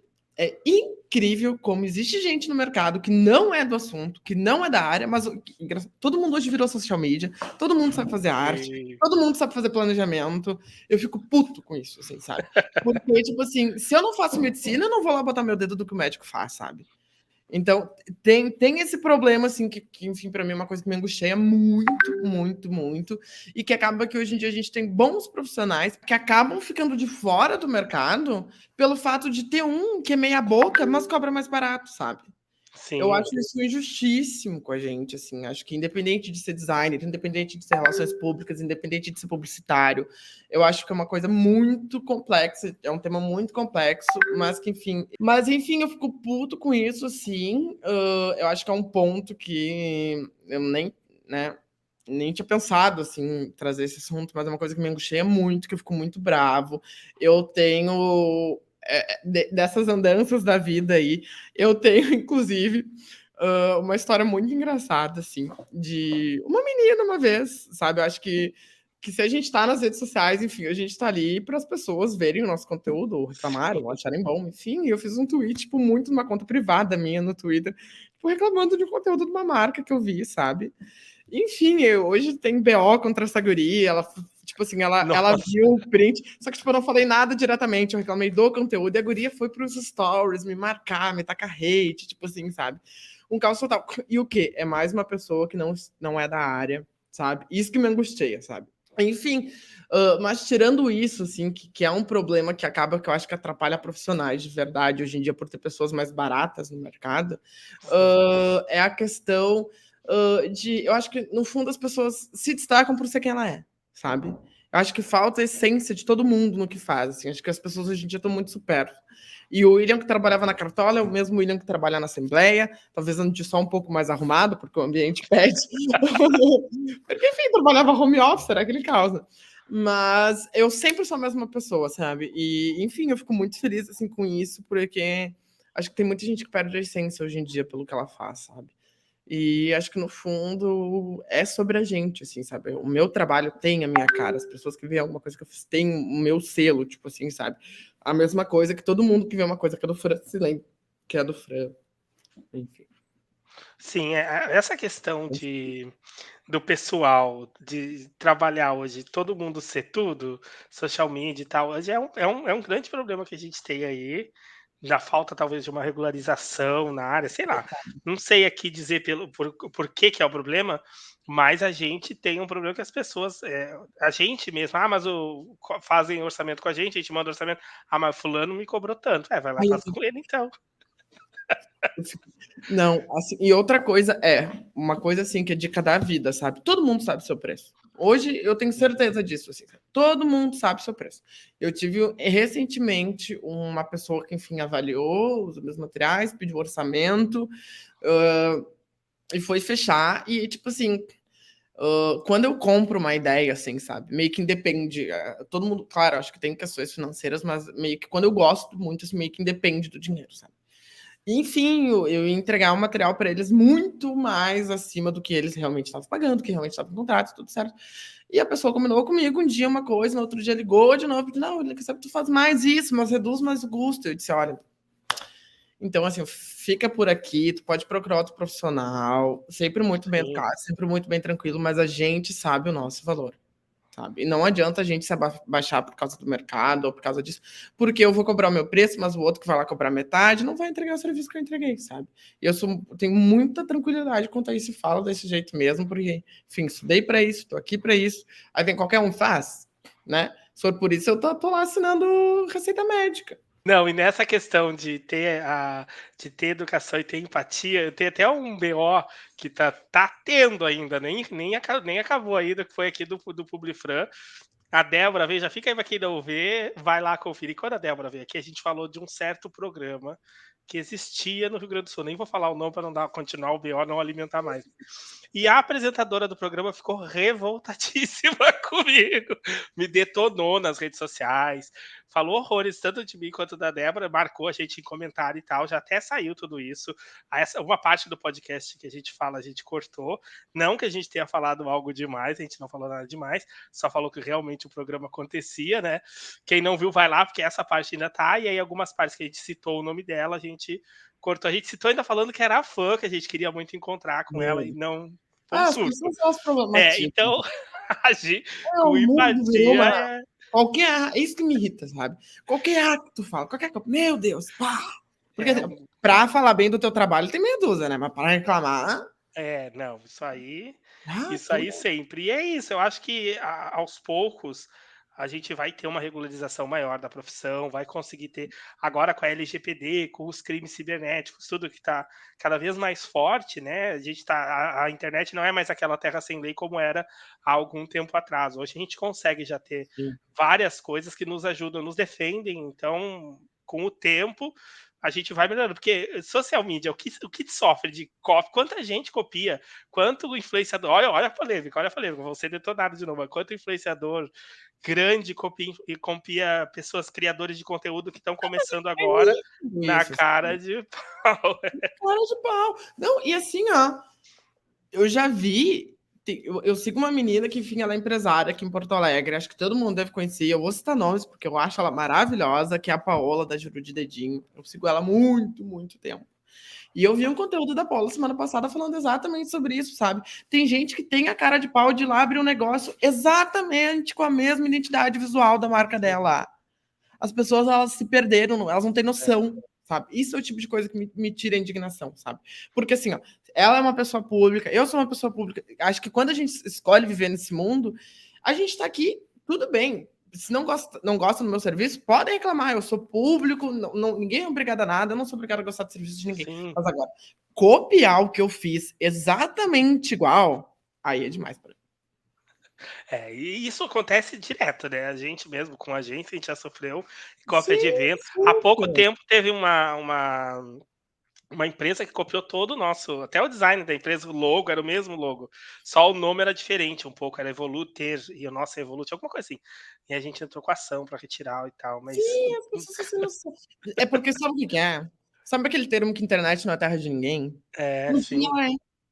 como existe gente no mercado que não é do assunto, que não é da área, mas todo mundo hoje virou social media, todo mundo sabe fazer arte, E todo mundo sabe fazer planejamento. Eu fico puto com isso, assim, sabe? Porque, tipo assim, se eu não faço medicina, eu não vou lá botar meu dedo do que o médico faz, sabe? Então, tem esse problema, assim, que enfim, para mim é uma coisa que me angustia muito, muito, muito, e que acaba que hoje em dia a gente tem bons profissionais que acabam ficando de fora do mercado pelo fato de ter um que é meia boca, mas cobra mais barato, sabe? Eu sim, acho isso injustíssimo com a gente, assim. Acho que independente de ser designer, independente de ser relações públicas, independente de ser publicitário, eu acho que é uma coisa muito complexa, é um tema muito complexo, mas que, enfim. Mas, enfim, eu fico puto com isso, assim. Eu acho que é um ponto que eu nem, né, nem tinha pensado, assim, em trazer esse assunto, mas é uma coisa que me angustia muito, que eu fico muito bravo. Eu tenho. Dessas andanças da vida aí, eu tenho, inclusive, uma história muito engraçada, assim, de uma menina uma vez, sabe? Eu acho que se a gente tá nas redes sociais, enfim, a gente tá ali para as pessoas verem o nosso conteúdo, ou reclamarem, ou sim. acharem bom. Enfim, eu fiz um tweet, tipo, muito numa conta privada minha no Twitter, tipo, reclamando de um conteúdo de uma marca que eu vi, sabe? Enfim, eu hoje tem BO contra essa guria, ela, tipo assim, ela Nossa, viu o print, só que, tipo, eu não falei nada diretamente, eu reclamei do conteúdo, e a guria foi pros stories me marcar, me tacar hate, tipo assim, sabe? Um caos total. E o quê? É mais uma pessoa que não é da área, sabe? Isso que me angustia, sabe? Enfim, mas tirando isso, assim, que é um problema que acaba, que eu acho que atrapalha profissionais de verdade hoje em dia por ter pessoas mais baratas no mercado, sim, é a questão eu acho que no fundo as pessoas se destacam por ser quem ela é, sabe? Eu acho que falta a essência de todo mundo no que faz, assim. Acho que as pessoas hoje em dia estão muito supérfluas. E o William que trabalhava na Cartola é o mesmo William que trabalha na Assembleia, talvez ande só um pouco mais arrumado, porque o ambiente pede. Porque, enfim, trabalhava home office, era aquele caos. Mas eu sempre sou a mesma pessoa, sabe? E, enfim, eu fico muito feliz assim, com isso, porque acho que tem muita gente que perde a essência hoje em dia pelo que ela faz, sabe? E acho que no fundo é sobre a gente, assim, sabe? O meu trabalho tem a minha cara, as pessoas que veem alguma coisa que eu fiz têm o meu selo, tipo assim, sabe? A mesma coisa que todo mundo que vê uma coisa que é do Fran se lembra, que é do Fran, enfim. sim, essa questão do pessoal, de trabalhar hoje, todo mundo ser tudo, social media e tal, hoje é um grande problema que a gente tem aí, da falta talvez de uma regularização na área, sei lá, não sei aqui dizer por que que é o problema, mas a gente tem um problema que as pessoas, a gente mesmo: "Ah, mas fazem orçamento com a gente manda orçamento. Ah, mas fulano me cobrou tanto". É, vai lá e Aí faz com ele então. Não, assim, e outra coisa uma coisa assim que é dica da vida, sabe? Todo mundo sabe seu preço. Hoje eu tenho certeza disso, assim, todo mundo sabe seu preço. Eu tive recentemente uma pessoa que, enfim, avaliou os meus materiais, pediu orçamento, e foi fechar, e tipo assim, quando eu compro uma ideia, assim, sabe? Meio que independe. Todo mundo, claro, acho que tem questões financeiras, mas meio que quando eu gosto muito, assim, meio que independe do dinheiro, sabe? Enfim, eu ia entregar um material para eles muito mais acima do que eles realmente estavam pagando, que realmente estava em contrato, tudo certo. E a pessoa combinou comigo um dia uma coisa, no outro dia ligou de novo, não, ele quer saber que tu faz mais isso, mas reduz mais o custo. Eu disse, olha, então assim, fica por aqui, tu pode procurar outro profissional, sempre muito bem Sim. educado, sempre muito bem tranquilo, mas a gente sabe o nosso valor. Sabe? E não adianta a gente se abaixar por causa do mercado ou por causa disso, porque eu vou cobrar o meu preço, mas o outro que vai lá cobrar metade não vai entregar o serviço que eu entreguei, sabe? E tenho muita tranquilidade quanto a isso e falo desse jeito mesmo, porque, enfim, estudei para isso, tô aqui para isso. Aí vem qualquer um faz, né? Se for por isso, eu tô lá assinando receita médica. Não, e nessa questão de ter educação e ter empatia, eu tenho até um BO que tá tendo ainda, nem acabou ainda, que foi aqui do Publifran. A Débora veio, já fica aí pra quem não vê, vai lá conferir. Quando a Débora veio aqui, a gente falou de um certo programa que existia no Rio Grande do Sul. Nem vou falar o nome para não dar continuar o BO, não alimentar mais. E a apresentadora do programa ficou revoltadíssima comigo, me detonou nas redes sociais, falou horrores tanto de mim quanto da Débora, marcou a gente em comentário e tal, já até saiu tudo isso. Uma parte do podcast que a gente fala, a gente cortou. Não que a gente tenha falado algo demais, a gente não falou nada demais, só falou que realmente o programa acontecia, né? Quem não viu, vai lá, porque essa parte ainda tá, e aí algumas partes que a gente citou o nome dela, a gente cortou. A gente citou ainda falando que era fã, que a gente queria muito encontrar com ela e não. Foi um Ah, as surto. pessoas são as problemáticas. Então, agir O com mundo virou empatia uma. é. Isso que me irrita, sabe? Qualquer ato que tu fala, qualquer coisa, meu Deus, pá! Porque É, assim, pra falar bem do teu trabalho tem meia dúzia, né? Mas para reclamar, não, ah, isso aí tudo. sempre. E é isso, eu acho que aos poucos a gente vai ter uma regularização maior da profissão, vai conseguir ter, agora com a LGPD, com os crimes cibernéticos, tudo que está cada vez mais forte, né? A internet não é mais aquela terra sem lei como era há algum tempo atrás. Hoje a gente consegue já ter Sim. várias coisas que nos ajudam, nos defendem, então, com o tempo, a gente vai melhorando, porque social media, o que sofre de copy, quanta gente copia, quanto influenciador, olha a polêmica, vou ser detonado de novo, quanto influenciador grande copia pessoas, criadores de conteúdo que estão começando É agora, nítido na isso, cara assim, de pau. cara de pau. Não, e assim, ó, eu já vi. Eu sigo uma menina que, enfim, ela é empresária aqui em Porto Alegre. Acho que todo mundo deve conhecer. Eu vou citar nomes, porque eu acho ela maravilhosa, que é a Paola da Juru de Dedinho. Eu sigo ela há muito, muito tempo. E eu vi um conteúdo da Paula semana passada falando exatamente sobre isso, sabe? Tem gente que tem a cara de pau de ir lá abrir um negócio exatamente com a mesma identidade visual da marca dela. As pessoas, elas se perderam, elas não têm noção, sabe? Isso é o tipo de coisa que me tira a indignação, sabe? Porque assim, ó, ela é uma pessoa pública, eu sou uma pessoa pública. Acho que quando a gente escolhe viver nesse mundo, a gente tá aqui, tudo bem. Se não gosta do meu serviço, podem reclamar. Eu sou público, ninguém é obrigado a nada, eu não sou obrigado a gostar do serviço de ninguém. Sim. Mas agora, copiar o que eu fiz exatamente igual, aí é demais pra mim. E isso acontece direto, né? A gente mesmo, com a agência, a gente já sofreu cópia de Sim, evento. Há pouco super. tempo teve uma empresa que copiou todo o nosso, até o design da empresa, o logo era o mesmo logo, só o nome era diferente um pouco, era Evoluter, e o nosso é Evolute, alguma coisa assim. E a gente entrou com ação para retirar e tal, mas Sim, as pessoas são sem noção. É porque sabe o que que é? Sabe aquele termo que internet não é terra de ninguém? No fim, sim, ela é.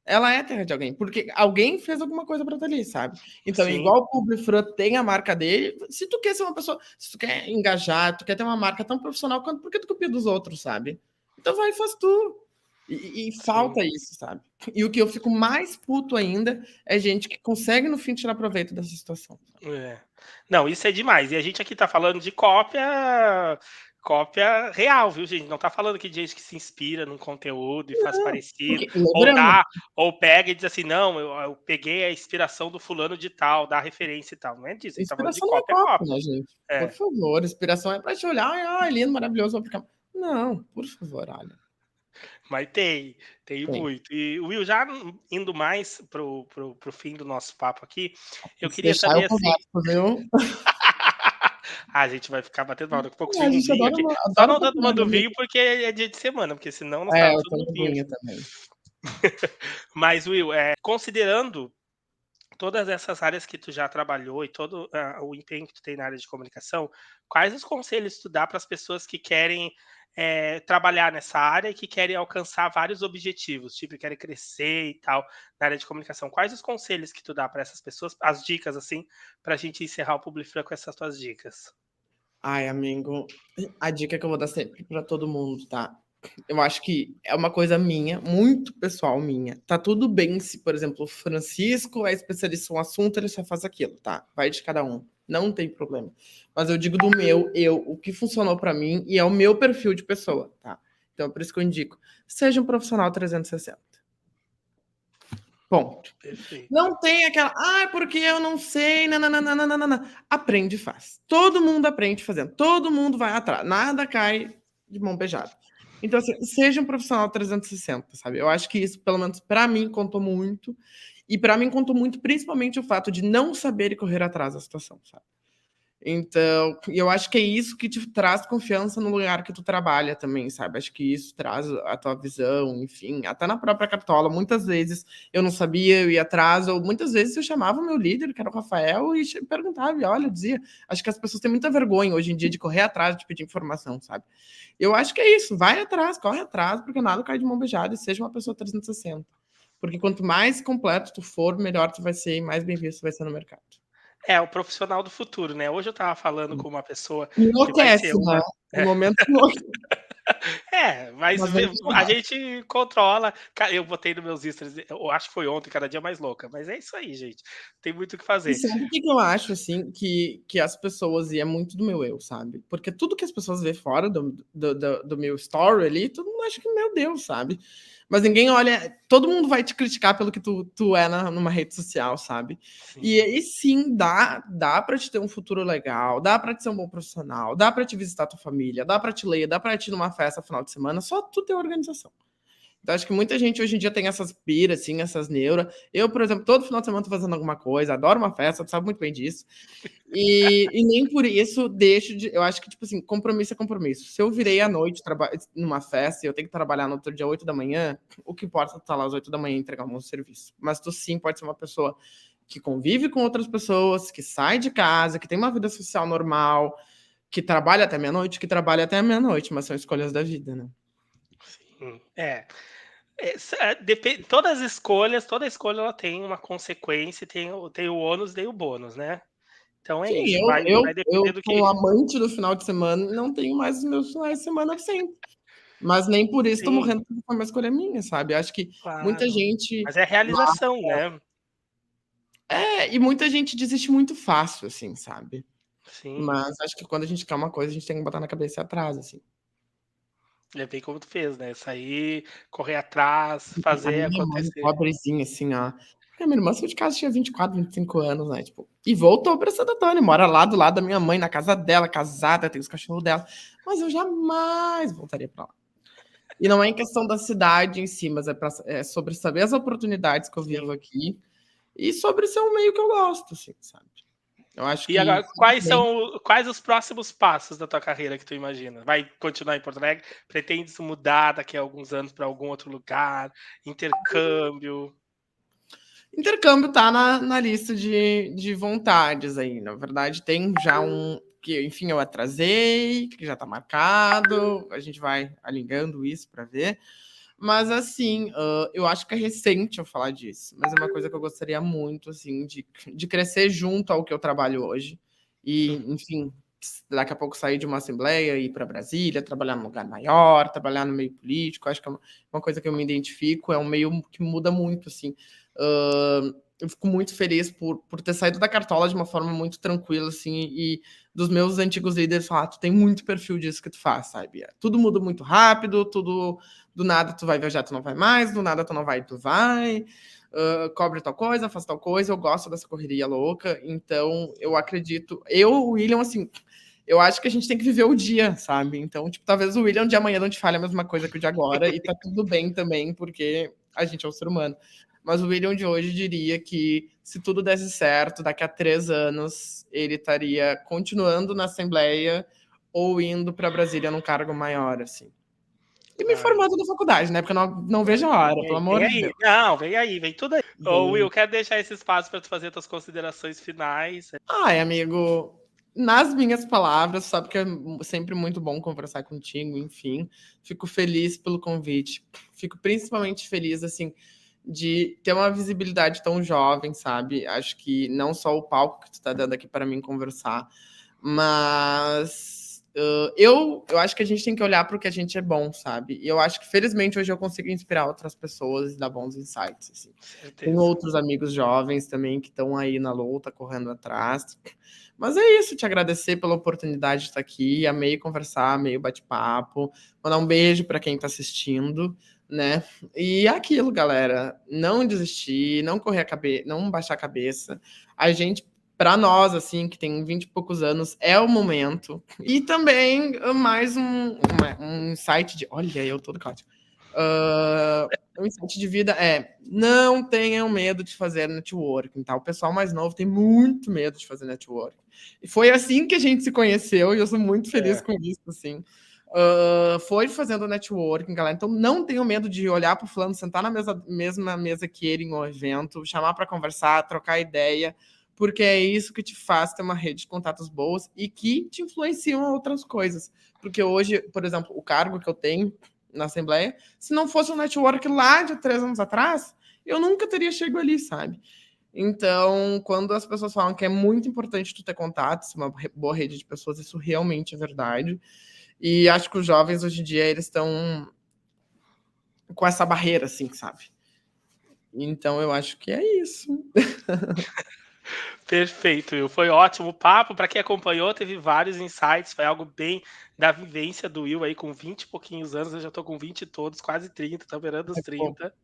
Ela é terra de alguém, porque alguém fez alguma coisa pra estar ali, sabe? Então, sim, igual o Publifran tem a marca dele, se tu quer ser uma pessoa, se tu quer engajar, tu quer ter uma marca tão profissional quanto, por que tu copia dos outros, sabe? Então vai e faz tu. E sim. falta isso, sabe? E o que eu fico mais puto ainda é gente que consegue, no fim, tirar proveito dessa situação. É. Não, isso é demais. E a gente aqui tá falando de cópia real, viu, gente? Não tá falando aqui de gente que se inspira num conteúdo e faz parecido, Porque, ou lembrando, dá, ou pega e diz assim, não, eu peguei a inspiração do fulano de tal, dá referência e tal. Não é disso, a gente tá falando de inspiração não é cópia, cópia, cópia. né, gente? Por É. favor, inspiração é para te olhar, lindo, maravilhoso, vou aplicar. Não, por favor, olha. Mas tem Tem. muito. E, Will, já indo mais pro fim do nosso papo aqui, eu Se queria deixar eu saber assim. converso, viu? A gente vai ficar batendo palma, daqui a pouco A chega um gente vinho aqui. Só adora não uma tô tomando papiada. vinho porque é dia de semana, porque senão nós É, estávamos eu tudo tô no vinho aguinha aqui. também. Mas, Will, considerando todas essas áreas que tu já trabalhou e todo o empenho que tu tem na área de comunicação, quais os conselhos tu dá para as pessoas que querem trabalhar nessa área e que querem alcançar vários objetivos, tipo, querem crescer e tal na área de comunicação? Quais os conselhos que tu dá para essas pessoas, as dicas, assim, para a gente encerrar o Publifran com essas tuas dicas? Ai, amigo, a dica que eu vou dar sempre pra todo mundo, tá? Eu acho que é uma coisa minha, muito pessoal minha. Tá tudo bem se, por exemplo, o Francisco é especialista em um assunto, ele só faz aquilo, tá? Vai de cada um. Não tem problema. Mas eu digo do meu, o que funcionou pra mim e é o meu perfil de pessoa, tá? Então, é por isso que eu indico. Seja um profissional 360. Ponto. Perfeito. Não tem aquela, porque eu não sei, nananana. Aprende e faz. Todo mundo aprende fazendo. Todo mundo vai atrás. Nada cai de mão beijada. Então, assim, seja um profissional 360, sabe? Eu acho que isso, pelo menos para mim, contou muito. E para mim contou muito, principalmente o fato de não saber e correr atrás da situação, sabe? Então, eu acho que é isso que te traz confiança no lugar que tu trabalha também, sabe? Acho que isso traz a tua visão, enfim, até na própria cartola. Muitas vezes eu não sabia, eu ia atrás, ou muitas vezes eu chamava o meu líder, que era o Rafael, e perguntava, e olha, eu dizia. Acho que as pessoas têm muita vergonha hoje em dia de correr atrás, de pedir informação, sabe? Eu acho que é isso, vai atrás, corre atrás, porque nada cai de mão beijada e seja uma pessoa 360. Porque quanto mais completo tu for, melhor tu vai ser e mais bem visto tu vai ser no mercado. É, o profissional do futuro, né. Hoje eu estava falando com uma pessoa que vai ser Enlouquece, né? uma No momento enlouquece. mas Mas vamos a chamar. gente controla. Eu botei nos meus stories, eu acho que foi ontem, cada dia mais louca, mas é isso aí, gente, tem muito o que E fazer. sabe o que que eu acho, assim, que as pessoas, e é muito do meu eu, sabe? Porque tudo que as pessoas vê fora do meu story ali, todo mundo acha que, meu Deus, sabe? Mas ninguém olha. Todo mundo vai te criticar pelo que tu é numa rede social, sabe? E Sim, aí sim, dá para te ter um futuro legal, dá para te ser um bom profissional, dá para te visitar tua família, dá para te ler, dá para te ir numa festa final de semana, só tu ter organização. Então, acho que muita gente hoje em dia tem essas piras, assim, essas neuras. Eu, por exemplo, todo final de semana tô fazendo alguma coisa, adoro uma festa, tu sabe muito bem disso. E nem por isso deixo de. Eu acho que, tipo assim, compromisso é compromisso. Se eu virei à noite numa festa e eu tenho que trabalhar no outro dia, 8 da manhã, o que importa é tu estar lá às 8 da manhã e entregar o meu serviço. Mas tu sim pode ser uma pessoa que convive com outras pessoas, que sai de casa, que tem uma vida social normal, que trabalha até meia-noite, que trabalha até meia-noite, mas são escolhas da vida, né? sim. Todas as escolhas, toda escolha ela tem uma consequência, tem o ônus e tem o bônus, né. Então é Sim, isso, eu, vai eu, vai depender eu do sou um que. amante do final de semana e não tenho mais os meus finais de semana sempre. Mas nem por isso estou Sim, morrendo porque foi uma escolha minha, sabe? Acho que muita claro. gente. Mas é realização, né. E muita gente desiste muito fácil, assim, sabe? Sim. Mas acho que quando a gente quer uma coisa, a gente tem que botar na cabeça e ir atrás, assim. É bem como tu fez, né, sair, correr atrás, A fazer minha mãe, acontecer. pobrezinha, assim, ó. Porque a minha irmã saiu de casa, tinha 24, 25 anos, né? Tipo, e voltou pra Santo Antônio, mora lá do lado da minha mãe, na casa dela, casada, tem os cachorros dela. Mas eu jamais voltaria pra lá. E não é em questão da cidade em si, mas é sobre saber as oportunidades que eu vivo Sim. aqui e sobre ser um meio que eu gosto, assim, sabe? Eu acho E que agora, quais os próximos passos da tua carreira que tu imagina? Vai continuar em Porto Alegre? Pretendes mudar daqui a alguns anos para algum outro lugar? Intercâmbio? intercâmbio tá na lista de vontades aí. Na verdade, tem já um que, enfim, eu atrasei, que já tá marcado. A gente vai alinhando isso para ver. Mas assim, eu acho que é recente eu falar disso, mas é uma coisa que eu gostaria muito, assim, de crescer junto ao que eu trabalho hoje. E, enfim, daqui a pouco sair de uma assembleia, ir para Brasília, trabalhar num lugar maior, trabalhar no meio político. Acho que é uma coisa que eu me identifico, é um meio que muda muito, assim. Eu fico muito feliz por ter saído da cartola de uma forma muito tranquila, assim, e dos meus antigos líderes falar, tu tem muito perfil disso que tu faz, sabe? Tudo muda muito rápido, tudo do nada tu vai viajar, tu não vai mais, do nada tu não vai, tu vai, cobre tal coisa, faz tal coisa, eu gosto dessa correria louca, então eu acredito, o William, assim, eu acho que a gente tem que viver o dia, sabe? Então, tipo, talvez o William de amanhã não te fale a mesma coisa que o de agora, e tá tudo bem também, porque a gente é um ser humano. Mas o William de hoje diria que se tudo desse certo, daqui a 3 anos, ele estaria continuando na Assembleia ou indo para Brasília num cargo maior, assim. E me Ai, formando na faculdade, né? Porque eu não vejo a hora, pelo vem amor de aí. Deus. Não, vem aí, vem tudo aí. Ô, Bem, Will, quero deixar esse espaço para tu fazer tuas considerações finais. ai, amigo, nas minhas palavras, sabe que é sempre muito bom conversar contigo, enfim. Fico feliz pelo convite. Fico principalmente feliz, assim, de ter uma visibilidade tão jovem, sabe? Acho que não só o palco que tu tá dando aqui para mim conversar, mas eu acho que a gente tem que olhar para o que a gente é bom, sabe? E eu acho que felizmente hoje eu consigo inspirar outras pessoas e dar bons insights, assim. Tem Certeza. outros amigos jovens também que estão aí na luta, correndo atrás. Mas é isso, te agradecer pela oportunidade de estar aqui. Amei conversar, amei o bate-papo. Mandar um beijo para quem está assistindo, né? E é aquilo, galera, não desistir, não correr a cabeça, não baixar a cabeça. A gente, para nós, assim, que tem 20 e poucos anos, é o momento. E também mais um insight de. Olha, eu todo caótico. O insight de vida é não tenham medo de fazer networking, tá? O pessoal mais novo tem muito medo de fazer networking. E foi assim que a gente se conheceu e eu sou muito feliz É. com isso, assim. Foi fazendo networking, galera. Então não tenham medo de olhar para o fulano, sentar na mesma mesa que ele em um evento, chamar para conversar, trocar ideia, porque é isso que te faz ter uma rede de contatos boas e que te influenciam a outras coisas. Porque hoje, por exemplo, o cargo que eu tenho na Assembleia, se não fosse um network lá de 3 anos atrás, eu nunca teria chegado ali, sabe? Então, quando as pessoas falam que é muito importante tu ter contatos, uma boa rede de pessoas, isso realmente é verdade. E acho que os jovens hoje em dia eles estão com essa barreira, assim, sabe? Então eu acho que é isso. Perfeito, Will. Foi ótimo o papo. Para quem acompanhou, teve vários insights. Foi algo bem da vivência do Will aí com 20 e pouquinhos anos. Eu já tô com 20 todos, quase 30, tô beirando os Pô, 30.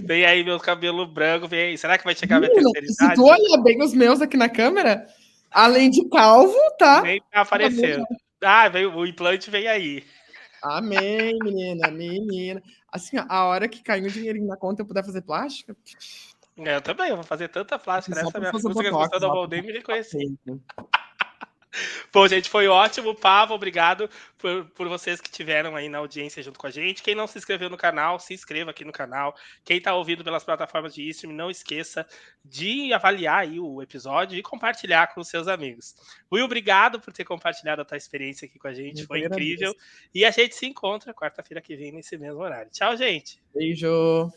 Vem aí meu cabelo branco, vem aí. Será que vai chegar a minha menino, terceira se tu idade? olhar bem os meus aqui na câmera, além de calvo, tá? Vem aparecendo. Ah, veio, o implante vem aí. Amém, menina, menina. Assim, ó, a hora que cair um dinheirinho na conta e eu puder fazer plástica, Eu também, eu vou fazer tanta plástica só nessa pra minha fazer música que as botox pessoas não lá vão pra nem me ficar reconhecer. feio. Bom, gente, foi ótimo o papo. Obrigado por vocês que tiveram aí na audiência junto com a gente. Quem não se inscreveu no canal, se inscreva aqui no canal. Quem está ouvindo pelas plataformas de streaming, não esqueça de avaliar aí o episódio e compartilhar com os seus amigos. Will, obrigado por ter compartilhado a tua experiência aqui com a gente. Eu que Foi incrível. agradeço. E a gente se encontra quarta-feira que vem nesse mesmo horário. Tchau, gente. Beijo.